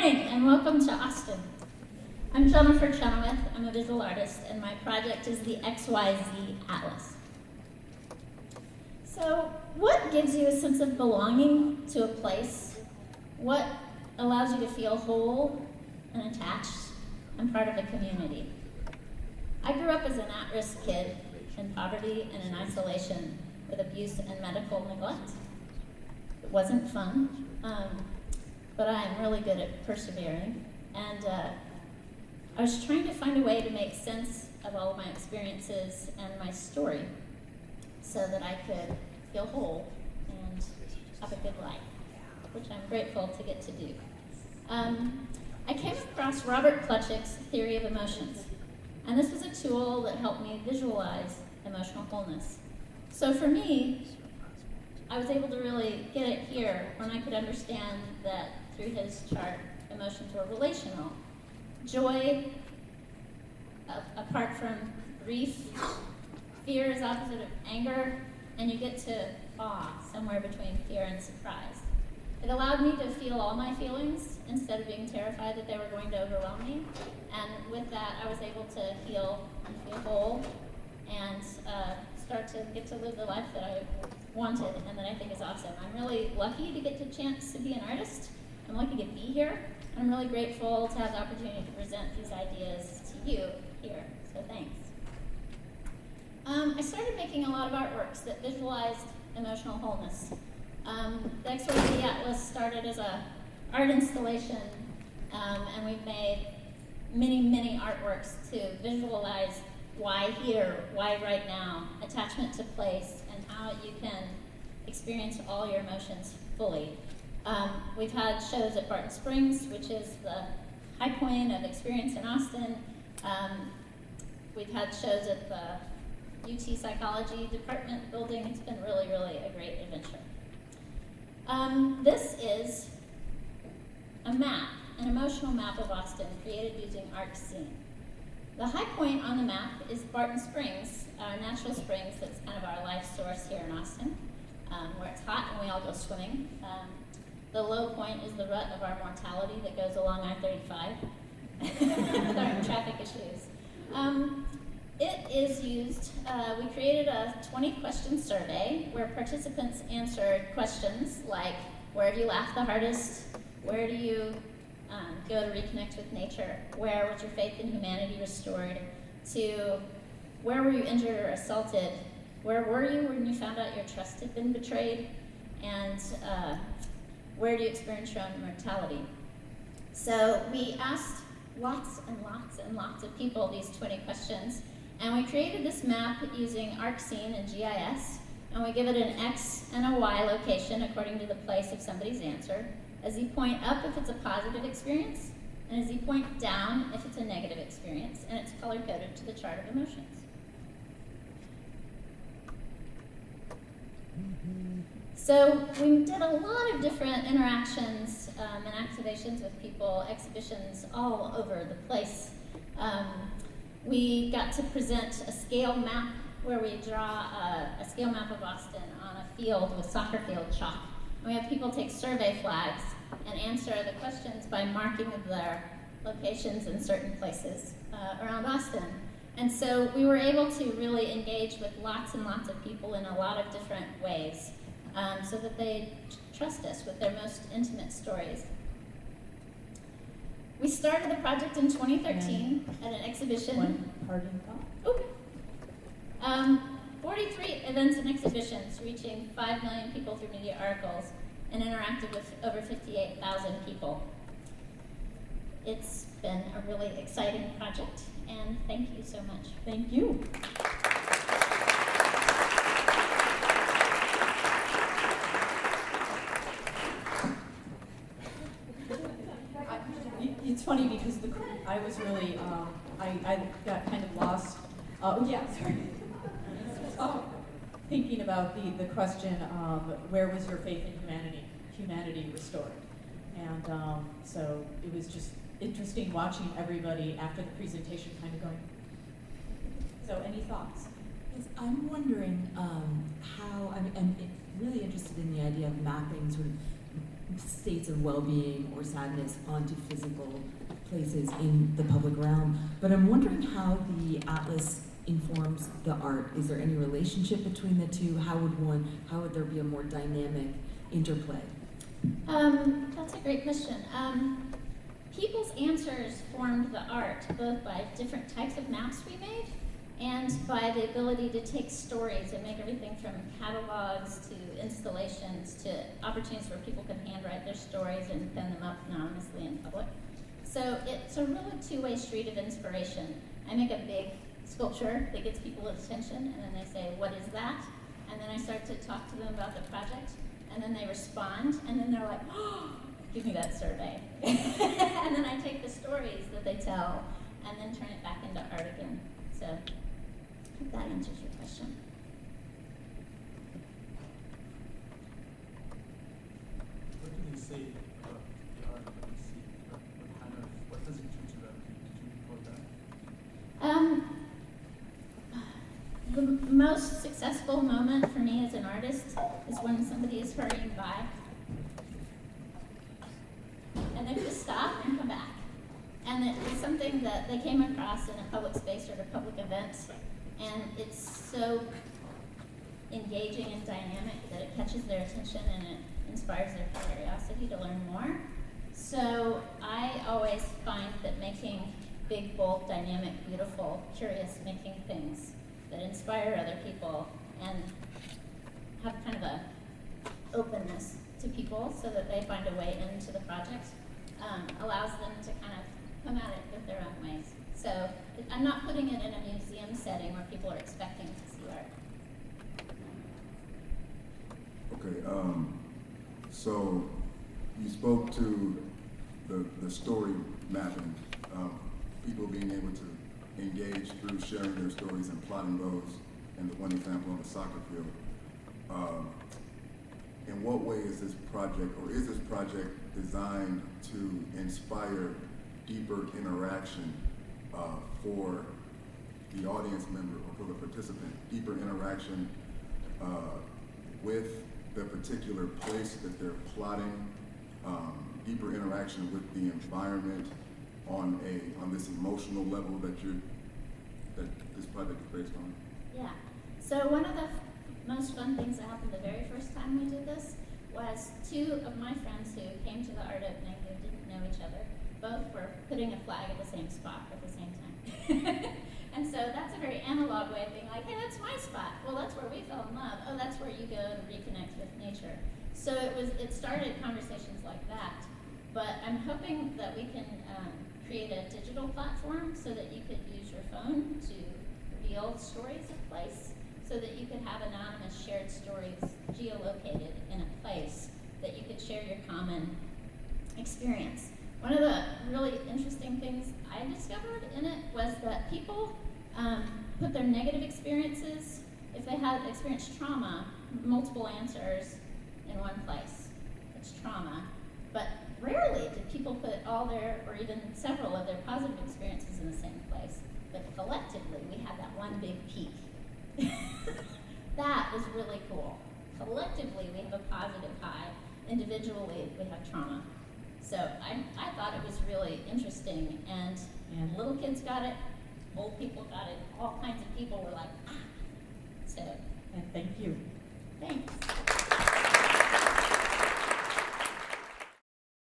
morning and welcome to Austin. I'm Jennifer Chenoweth, I'm a visual artist, and my project is the XYZ Atlas. So, what gives you a sense of belonging to a place? What allows you to feel whole and attached and part of a community? I grew up as an at-risk kid in poverty and in isolation with abuse and medical neglect. It wasn't fun, but I am really good at persevering. And I was trying to find a way to make sense of all of my experiences and my story so that I could feel whole and have a good life, which I'm grateful to get to do. I came across Robert Plutchik's theory of emotions, and this was a tool that helped me visualize emotional wholeness. So for me, I was able to really get it here when I could understand that through his chart, emotions were relational. Joy, apart from grief, fear is opposite of anger, and you get to awe somewhere between fear and surprise. It allowed me to feel all my feelings instead of being terrified that they were going to overwhelm me. And with that, I was able to heal and feel whole and start to get to live the life that I wanted and that I think is awesome. I'm really lucky to get the chance to be an artist. I'm lucky to be here. I'm really grateful to have the opportunity to present these ideas to you here, so thanks. I started making a lot of artworks that visualized emotional wholeness. The XYZ Atlas started as an art installation, and we've made many artworks to visualize why here, why right now, attachment to place, and how you can experience all your emotions fully. We've had shows at Barton Springs, which is the high point of experience in Austin. We've had shows at the UT Psychology Department building. It's been really a great adventure. This is a map, an emotional map of Austin created using ArcScene. The high point on the map is Barton Springs, our natural springs that's kind of our life source here in Austin, where it's hot and we all go swimming. The low point is the rut of our mortality that goes along I-35 with our traffic issues. It is used, we created a 20-question survey where participants answered questions like, where do you laugh the hardest? Where do you go to reconnect with nature? Where was your faith in humanity restored? To where were you injured or assaulted? Where were you when you found out your trust had been betrayed? And where do you experience your own mortality? So we asked lots and lots of people these 20 questions, and we created this map using ArcScene and GIS, and we give it an X and a Y location according to the place of somebody's answer. A Z point up if it's a positive experience, and a Z point down if it's a negative experience, and it's color-coded to the chart of emotions. So we did a lot of different interactions and activations with people, exhibitions all over the place. We got to present a scale map where we draw a scale map of Austin on a field with soccer field chalk. And we have people take survey flags and answer the questions by marking their locations in certain places around Austin. And so we were able to really engage with lots and lots of people in a lot of different ways. So that they trust us with their most intimate stories. We started the project in 2013 at an exhibition. One parting thought? 43 events and exhibitions reaching 5 million people through media articles and interacted with over 58,000 people. It's been a really exciting project, and thank you so much. Thank you. It's funny because I was really, I got kind of lost. Thinking about the question, where was your faith in humanity restored? And so it was just interesting watching everybody after the presentation kind of going. So any thoughts? Yes, I'm wondering how, I'm really interested in the idea of mapping sort of states of well-being or sadness onto physical places in the public realm. But I'm wondering how the atlas informs the art. Is there any relationship between the two? How would there be a more dynamic interplay? That's a great question. People's answers formed the art, both by different types of maps we made and by the ability to take stories and make everything from catalogs to installations to opportunities where people can handwrite their stories and pen them up anonymously in public. So it's a really two-way street of inspiration. I make a big sculpture that gets people's attention, and then they say, "What is that?" And then I start to talk to them about the project, and then they respond, and then they're like, "Oh, give me that survey." And then I take the stories that they tell and then turn it back into art again. So I hope that answers your question. What do they say about the art that you see? What does it do to them? Did you report that? The most successful moment for me as an artist is when somebody is hurrying by and they just stop and come back. And it's something that they came across in a public space or at a public event, and it's so engaging and dynamic that it catches their attention and it inspires their curiosity to learn more. So I always find that making big, bold, dynamic, beautiful, curious making things that inspire other people and have kind of a openness to people so that they find a way into the project allows them to kind of come at it with their own ways. So I'm not putting it in a museum setting where people are expecting to see art. Okay, so you spoke to the story mapping, people being able to engage through sharing their stories and plotting those, and the one example on the soccer field. In what way is this project designed to inspire deeper interaction for the audience member or for the participant, deeper interaction with the particular place that they're plotting, deeper interaction with the environment on this emotional level that this project is based on? Yeah. So one of the most fun things that happened the very first time we did this was two of my friends who came to the art opening who didn't know each other, both were putting a flag at the same spot at the same time. And so that's a very analog way of being like, hey, that's my spot. Well, that's where we fell in love. Oh, that's where you go and reconnect with nature. So it started conversations like that. But I'm hoping that we can create a digital platform so that you could use your phone to reveal stories of place, so that you could have anonymous shared stories geolocated in a place that you could share your common experience. One of the really interesting things I discovered in it was that people put their negative experiences, if they had experienced trauma, multiple answers in one place. It's trauma. But rarely did people put all their, or even several of their positive experiences in the same place. But collectively, we had that one big peak. That was really cool. Collectively, we have a positive high. Individually, we have trauma. So I thought it was really interesting, and little kids got it, old people got it, all kinds of people were like, ah. So, And thank you. thanks.